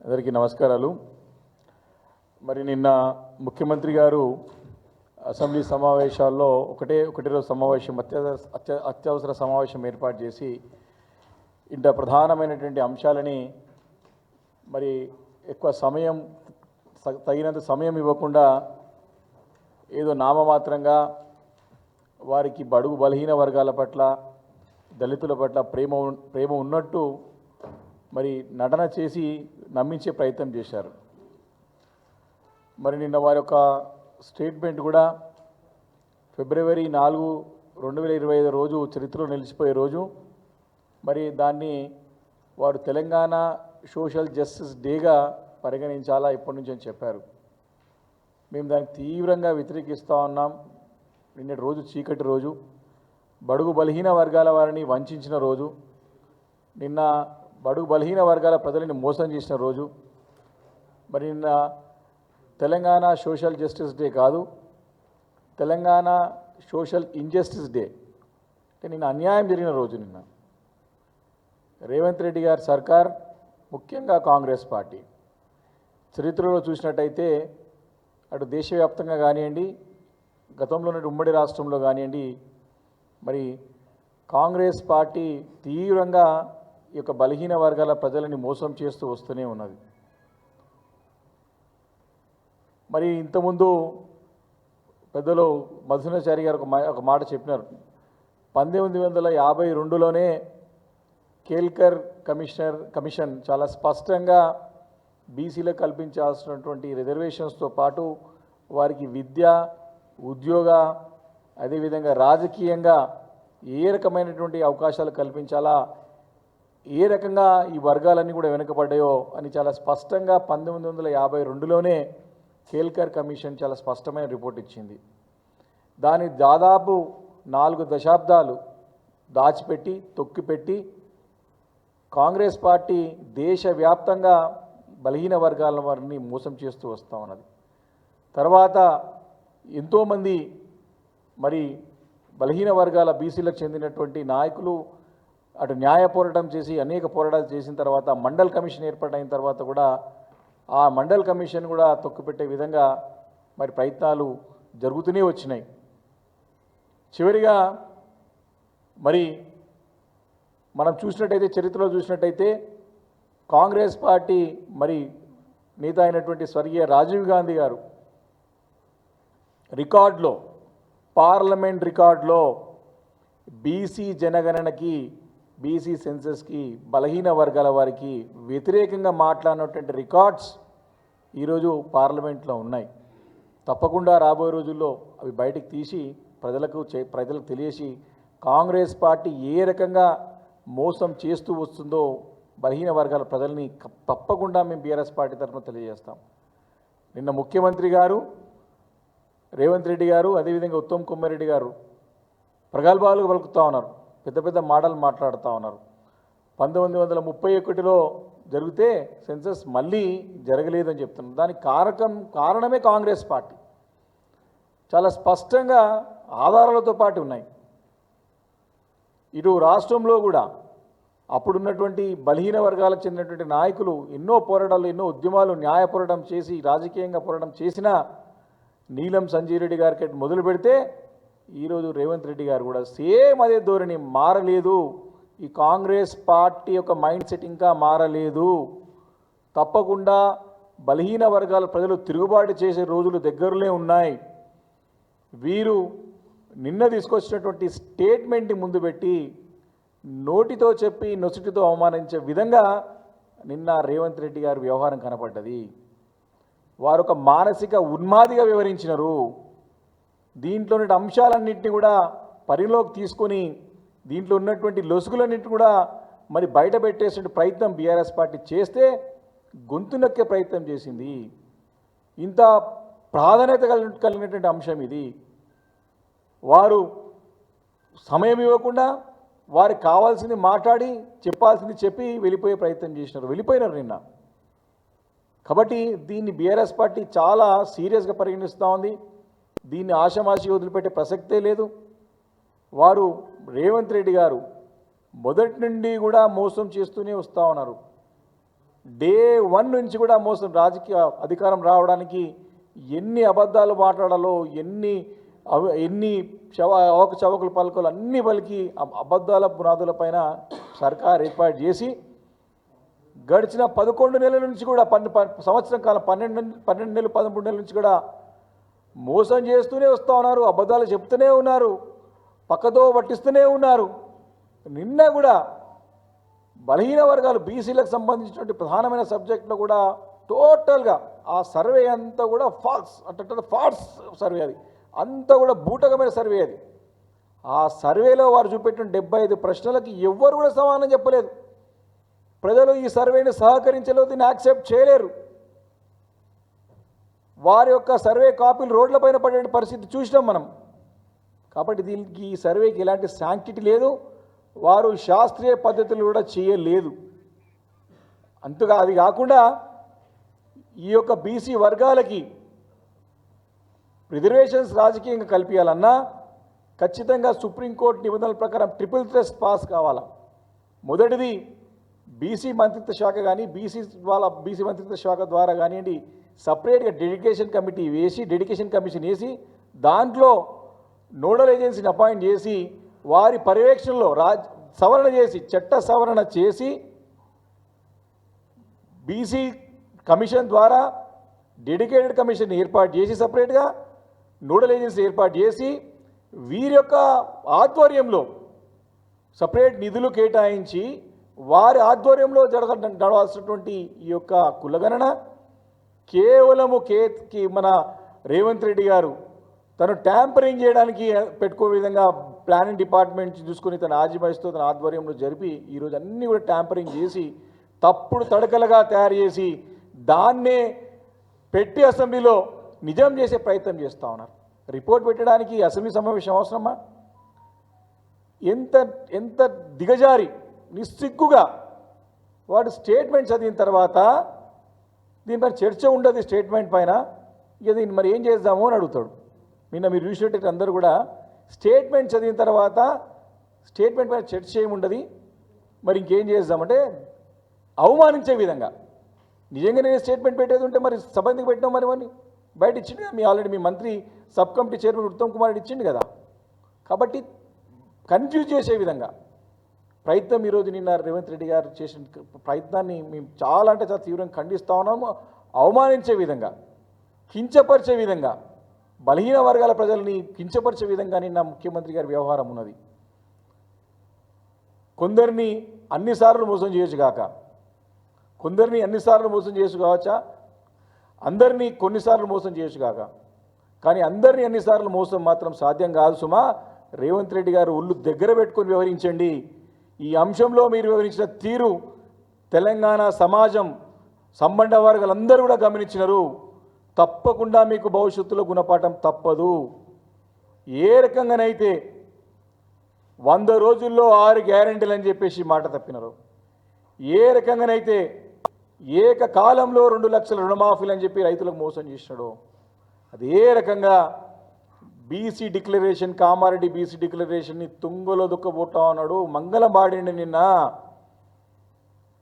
అందరికీ నమస్కారాలు. మరి నిన్న ముఖ్యమంత్రి గారు అసెంబ్లీ సమావేశాల్లో ఒకటే రోజు సమావేశం అత్యవసర సమావేశం ఏర్పాటు చేసి ఇంత ప్రధానమైనటువంటి అంశాలని మరి ఎక్కువ సమయం తగినంత సమయం ఇవ్వకుండా ఏదో నామమాత్రంగా వారికి బడుగు బలహీన వర్గాల పట్ల దళితుల పట్ల ప్రేమ ఉన్నట్టు మరి నటన చేసి నమ్మించే ప్రయత్నం చేశారు. మరి నిన్న వారి యొక్క స్టేట్మెంట్ కూడా ఫిబ్రవరి 4, 2025 రోజు చరిత్రలో నిలిచిపోయే రోజు. మరి దాన్ని వారు తెలంగాణ సోషల్ జస్టిస్ డేగా పరిగణించాలా ఇప్పటి నుంచి అని చెప్పారు. మేము దానికి తీవ్రంగా వ్యతిరేకిస్తూ ఉన్నాం. నిన్నటి రోజు చీకటి రోజు, బడుగు బలహీన వర్గాల వారిని వంచిన రోజు, నిన్న బడుగు బలహీన వర్గాల ప్రజలని మోసం చేసిన రోజు. మరి నిన్న తెలంగాణ సోషల్ జస్టిస్ డే కాదు, తెలంగాణ సోషల్ ఇంజస్టిస్ డే. అంటే నిన్న అన్యాయం జరిగిన రోజు. నిన్న రేవంత్ రెడ్డి గారి సర్కార్, ముఖ్యంగా కాంగ్రెస్ పార్టీ చరిత్రలో చూసినట్టయితే అటు దేశవ్యాప్తంగా కానివ్వండి, గతంలోని ఉమ్మడి రాష్ట్రంలో కానివ్వండి, మరి కాంగ్రెస్ పార్టీ తీవ్రంగా ఈ యొక్క బలహీన వర్గాల ప్రజలని మోసం చేస్తూ వస్తూనే ఉన్నది. మరి ఇంతకుముందు పెద్దలు మధుసూదనాచారి గారు ఒక మాట చెప్పినారు. 1952లోనే కేల్కర్ కమిషన్ చాలా స్పష్టంగా బీసీలకు కల్పించాల్సినటువంటి రిజర్వేషన్స్తో పాటు వారికి విద్య, ఉద్యోగ, అదేవిధంగా రాజకీయంగా ఏ రకమైనటువంటి అవకాశాలు కల్పించాలా, ఏ రకంగా ఈ వర్గాలన్నీ కూడా వెనుకబడ్డాయో అని చాలా స్పష్టంగా 1952లోనే కేల్కర్ కమిషన్ చాలా స్పష్టమైన రిపోర్ట్ ఇచ్చింది. దాని దాదాపు 4 దశాబ్దాలు దాచిపెట్టి తొక్కిపెట్టి కాంగ్రెస్ పార్టీ దేశవ్యాప్తంగా బలహీన వర్గాల వారిని మోసం చేస్తూ వస్తూ ఉన్నది. తర్వాత ఎంతోమంది మరి బలహీన వర్గాల బీసీలకు చెందినటువంటి నాయకులు అటు న్యాయ పోరాటం చేసి అనేక పోరాటాలు చేసిన తర్వాత మండల్ కమిషన్ ఏర్పాటైన తర్వాత కూడా ఆ మండల్ కమిషన్ కూడా తొక్కిపెట్టే విధంగా మరి ప్రయత్నాలు జరుగుతూనే వచ్చినాయి. చివరిగా మరి మనం చూసినట్టయితే, చరిత్రలో చూసినట్టయితే కాంగ్రెస్ పార్టీ మరి నేత అయినటువంటి స్వర్గీయ రాజీవ్ గాంధీ గారు రికార్డులో, పార్లమెంట్ రికార్డులో బీసీ జనగణనకి, బీసీ సెన్సస్కి, బలహీన వర్గాల వారికి వ్యతిరేకంగా మాట్లాడినటువంటి రికార్డ్స్ ఈరోజు పార్లమెంట్లో ఉన్నాయి. తప్పకుండా రాబోయే రోజుల్లో అవి బయటికి తీసి ప్రజలకు తెలియసి కాంగ్రెస్ పార్టీ ఏ రకంగా మోసం చేస్తూ వస్తుందో బలహీన వర్గాల ప్రజల్ని తప్పకుండా మేము బీఆర్ఎస్ పార్టీ తరఫున తెలియజేస్తాం. నిన్న ముఖ్యమంత్రి గారు రేవంత్ రెడ్డి గారు, అదేవిధంగా ఉత్తమ్ కుమార్ రెడ్డి గారు ప్రగల్భాలు పలుకుతూ ఉన్నారు, పెద్ద పెద్ద మాటలు మాట్లాడుతూ ఉన్నారు. 1931లో జరిగితే సెన్సస్ మళ్ళీ జరగలేదని చెప్తున్నారు. దానికి కారణమే కాంగ్రెస్ పార్టీ. చాలా స్పష్టంగా ఆధారాలతో పాటు ఉన్నాయి. ఇటు రాష్ట్రంలో కూడా అప్పుడున్నటువంటి బలహీన వర్గాలకు చెందినటువంటి నాయకులు ఎన్నో పోరాటాలు, ఎన్నో ఉద్యమాలు, న్యాయ పోరాటం చేసి రాజకీయంగా పోరాటం చేసినా నీలం సంజయ్ రెడ్డి గారికి మొదలు పెడితే ఈరోజు రేవంత్ రెడ్డి గారు కూడా సేమ్ అదే ధోరణి, మారలేదు. ఈ కాంగ్రెస్ పార్టీ యొక్క మైండ్ సెట్ ఇంకా మారలేదు. తప్పకుండా బలహీన వర్గాల ప్రజలు తిరుగుబాటు చేసే రోజులు దగ్గరలో ఉన్నాయి. వీరు నిన్న తీసుకొచ్చినటువంటి స్టేట్మెంట్ని ముందు పెట్టి నోటితో చెప్పి నొసటితో అవమానించే విధంగా నిన్న రేవంత్ రెడ్డి గారి వ్యవహారం కనపడ్డది. వారు ఒక మానసిక ఉన్మాదిగా వివరించినారు. దీంట్లోని అంశాలన్నింటినీ కూడా పరిలోకి తీసుకొని దీంట్లో ఉన్నటువంటి లొసుగులన్నింటినీ కూడా మరి బయట పెట్టేసే ప్రయత్నం బీఆర్ఎస్ పార్టీ చేస్తే గొంతు నొక్కే ప్రయత్నం చేసింది. ఇంత ప్రాధాన్యత కలిగినటువంటి అంశం ఇది. వారు సమయం ఇవ్వకుండా వారికి కావాల్సింది మాట్లాడి చెప్పాల్సింది చెప్పి వెళ్ళిపోయే ప్రయత్నం చేసినారు, వెళ్ళిపోయినారు నిన్న. కాబట్టి దీన్ని బీఆర్ఎస్ పార్టీ చాలా సీరియస్గా పరిగణిస్తూ ఉంది. దీన్ని ఆషామాషి వదిలిపెట్టే ప్రసక్తే లేదు. వారు రేవంత్ రెడ్డి గారు మొదటి నుండి కూడా మోసం చేస్తూనే వస్తూ ఉన్నారు. డే 1 నుంచి కూడా మోసం. రాజకీయ అధికారం రావడానికి ఎన్ని అబద్ధాలు మాట్లాడాలో, ఎన్ని అవకచవకలు పలుకలు అన్ని పలికి అబద్ధాల పునాదులపైన సర్కార్ ఏర్పాటు చేసి గడిచిన 11 నెలల నుంచి కూడా సంవత్సరం కాలం 12 నెలలు 13 నెలల నుంచి కూడా మోసం చేస్తూనే వస్తూ ఉన్నారు. అబద్ధాలు చెప్తూనే ఉన్నారు, పక్కదో పట్టిస్తూనే ఉన్నారు. నిన్న కూడా బలహీన వర్గాలు బీసీలకు సంబంధించినటువంటి ప్రధానమైన సబ్జెక్టులో కూడా టోటల్గా ఆ సర్వే అంతా కూడా ఫాల్స్ సర్వే, అది అంతా కూడా బూటకమైన సర్వే. అది ఆ సర్వేలో వారు చూపెట్టిన 75 ప్రశ్నలకి ఎవ్వరు కూడా సమాధానం చెప్పలేదు. ప్రజలు ఈ సర్వేని సహకరించలేదు, దీన్ని యాక్సెప్ట్ చేయలేరు. వారి యొక్క సర్వే కాపీలు రోడ్లపైన పడే పరిస్థితి చూసినాం మనం. కాబట్టి దీనికి ఈ సర్వేకి ఎలాంటి శాంక్టిటీ లేదు, వారు శాస్త్రీయ పద్ధతులు కూడా చేయలేదు. అంతగా అది కాకుండా ఈ యొక్క బీసీ వర్గాలకి రిజర్వేషన్స్ రాజకీయంగా కల్పించాలన్నా ఖచ్చితంగా సుప్రీంకోర్టు నిబంధనల ప్రకారం ట్రిపుల్ థ్రెస్ట్ పాస్ కావాలా. మొదటిది బీసీ మంత్రిత్వ శాఖ కానీ బీసీ మంత్రిత్వ శాఖ ద్వారా కానివ్వండి సపరేట్గా డెడికేషన్ కమిషన్ వేసి దాంట్లో నోడల్ ఏజెన్సీని అపాయింట్ చేసి వారి పర్యవేక్షణలో చట్ట సవరణ చేసి బీసీ కమిషన్ ద్వారా డెడికేటెడ్ కమిషన్ ఏర్పాటు చేసి సపరేట్గా నోడల్ ఏజెన్సీ ఏర్పాటు చేసి వీరి యొక్క ఆధ్వర్యంలో సపరేట్ నిధులు కేటాయించి వారి ఆధ్వర్యంలో నడవాల్సినటువంటి ఈ యొక్క కులగణన కేవలము మన రేవంత్ రెడ్డి గారు తను ట్యాంపరింగ్ చేయడానికి పెట్టుకో విధంగా ప్లానింగ్ డిపార్ట్మెంట్ చూసుకొని తన ఆజిమాయిస్తూ తన ఆధ్వర్యంలో జరిపి ఈరోజు అన్నీ కూడా ట్యాంపరింగ్ చేసి తప్పుడు తడకలుగా తయారు చేసి దాన్నే పెట్టి అసెంబ్లీలో నిజం చేసే ప్రయత్నం చేస్తూ ఉన్నారు. రిపోర్ట్ పెట్టడానికి అసెంబ్లీ సమావేశం అవసరమా? ఎంత దిగజారి నిస్సిగ్గుగా వాడు స్టేట్మెంట్ చదివిన తర్వాత దీనిపైన చర్చ ఉండదు. స్టేట్మెంట్ పైన ఇక దీన్ని మరి ఏం చేద్దాము అని అడుగుతాడు. నిన్న మీరు చూసినట్టు అందరూ కూడా స్టేట్మెంట్ చదివిన తర్వాత స్టేట్మెంట్ పైన చర్చ ఏముండదు, మరి ఇంకేం చేద్దామంటే అవమానించే విధంగా. నిజంగా నేను స్టేట్మెంట్ పెట్టేది ఉంటే మరి సభ ఎందుకు పెట్టినాం? మరి బయట ఇచ్చిండు కదా, ఆల్రెడీ మీ మంత్రి sub committee chairman Uttam Kumar Reddy ఇచ్చిండు కదా. కాబట్టి కన్ఫ్యూజ్ చేసే విధంగా ప్రయత్నం ఈరోజు నిన్న రేవంత్ రెడ్డి గారు చేసిన ప్రయత్నాన్ని మేము చాలా అంటే చాలా తీవ్రంగా ఖండిస్తూ ఉన్నాము. అవమానించే విధంగా, కించపరిచే విధంగా, బలహీన వర్గాల ప్రజల్ని కించపరిచే విధంగా నిన్న ముఖ్యమంత్రి గారి వ్యవహారం ఉన్నది. కొందరిని అన్నిసార్లు మోసం చేయొచ్చు కాక, కొందరిని అన్నిసార్లు మోసం చేయొచ్చు కావచ్చా, అందరినీ కొన్నిసార్లు మోసం చేయొచ్చు కాక, కానీ అందరినీ అన్నిసార్లు మోసం మాత్రం సాధ్యం కాదు సుమా. రేవంత్ రెడ్డి గారు ఒళ్ళు దగ్గర పెట్టుకొని వ్యవహరించండి. ఈ అంశంలో మీరు వివరించిన తీరు తెలంగాణ సమాజం సంబంధ వర్గాలందరూ కూడా గమనించినారు. తప్పకుండా మీకు భవిష్యత్తులో గుణపాఠం తప్పదు. ఏ రకంగానైతే 100 రోజుల్లో 6 గ్యారెంటీలు అని చెప్పేసి మాట తప్పినారు, ఏ రకంగానైతే ఏకకాలంలో 2 లక్షల రుణమాఫీలు అని చెప్పి రైతులకు మోసం చేసినాడు, అదే రకంగా బీసీ డిక్లరేషన్, కామారెడ్డి బీసీ డిక్లరేషన్ని తుంగలో దుక్కబోతా ఉన్నాడు. మంగళం పాడిండి.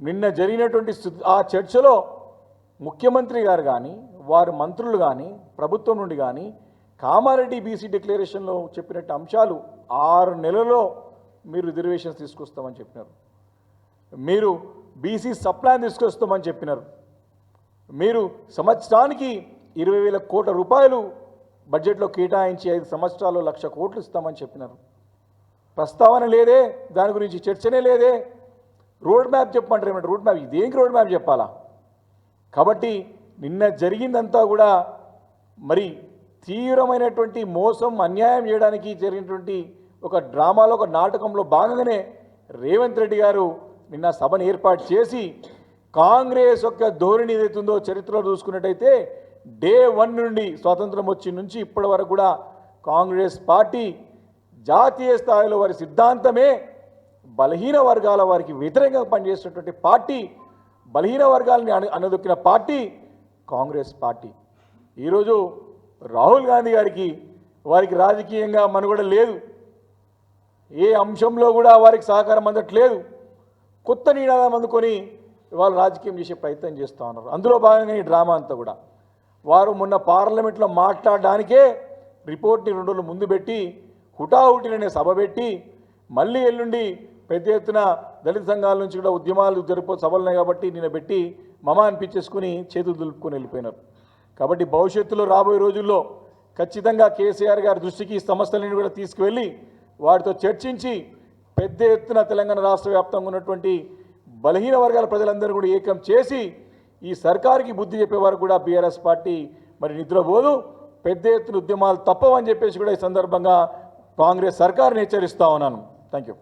నిన్న జరిగినటువంటి ఆ చర్చలో ముఖ్యమంత్రి గారు కానీ వారి మంత్రులు కానీ ప్రభుత్వం నుండి కానీ కామారెడ్డి బీసీ డిక్లరేషన్లో చెప్పినట్టు అంశాలు 6 నెలల్లో మీరు రిజర్వేషన్స్ తీసుకొస్తామని చెప్పినారు, మీరు బీసీ సప్లాన్ తీసుకొస్తామని చెప్పినారు, మీరు సంవత్సరానికి 20,000 కోట్ల రూపాయలు బడ్జెట్లో కేటాయించి 5 సంవత్సరాల్లో 1,00,000 కోట్లు ఇస్తామని చెప్పినారు. ప్రస్తావన లేదే, దాని గురించి చర్చనే లేదే. రోడ్ మ్యాప్ చెప్పమంటారు, ఏమంటారు రోడ్ మ్యాప్? ఇదేంటి రోడ్ మ్యాప్ చెప్పాలా? కాబట్టి నిన్న జరిగిందంతా కూడా మరి తీవ్రమైనటువంటి మోసం, అన్యాయం చేయడానికి జరిగినటువంటి ఒక డ్రామాలో, ఒక నాటకంలో భాగంగానే రేవంత్ రెడ్డి గారు నిన్న సభను ఏర్పాటు చేసి కాంగ్రెస్ యొక్క ధోరణి ఏదైతుందో చరిత్రలో చూసుకున్నట్టయితే డే 1 నుండి స్వాతంత్రం వచ్చి నుంచి ఇప్పటి వరకు కూడా కాంగ్రెస్ పార్టీ జాతీయ స్థాయిలో వారి సిద్ధాంతమే బలహీన వర్గాల వారికి వ్యతిరేకంగా పనిచేసినటువంటి పార్టీ, బలహీన వర్గాలని అనదొక్కిన పార్టీ కాంగ్రెస్ పార్టీ. ఈరోజు రాహుల్ గాంధీ గారికి వారికి రాజకీయంగా మనుగడ లేదు. ఏ అంశంలో కూడా వారికి సహకారం అందట్లేదు. కొత్త నినాదం అందుకొని వాళ్ళు రాజకీయం చేసే ప్రయత్నం చేస్తూ ఉన్నారు. అందులో భాగంగా ఈ డ్రామా అంతా కూడా వారు మొన్న పార్లమెంట్లో మాట్లాడడానికే రిపోర్ట్ని 2 రోజులు ముందు పెట్టి హుటాహుటిననే సభ పెట్టి మళ్ళీ ఎల్లుండి పెద్ద ఎత్తున దళిత సంఘాల నుంచి కూడా ఉద్యమాలు సభలున్నాయి కాబట్టి నిన్న పెట్టి మమ అనిపించేసుకుని చేతులు దులుపుకొని వెళ్ళిపోయినారు. కాబట్టి భవిష్యత్తులో రాబోయే రోజుల్లో ఖచ్చితంగా కేసీఆర్ గారి దృష్టికి ఈ సమస్యలను కూడా తీసుకువెళ్ళి వారితో చర్చించి పెద్ద ఎత్తున తెలంగాణ రాష్ట్ర వ్యాప్తంగా ఉన్నటువంటి బలహీన వర్గాల ప్రజలందరూ కూడా ఏకం చేసి ఈ సర్కారుకి బుద్ధి చెప్పే వారు కూడా బీఆర్ఎస్ పార్టీ మరి నిద్రపోదు, పెద్ద ఎత్తున ఉద్యమాలు తప్పవని చెప్పేసి కూడా ఈ సందర్భంగా కాంగ్రెస్ సర్కారుని హెచ్చరిస్తా ఉన్నాను. Thank you.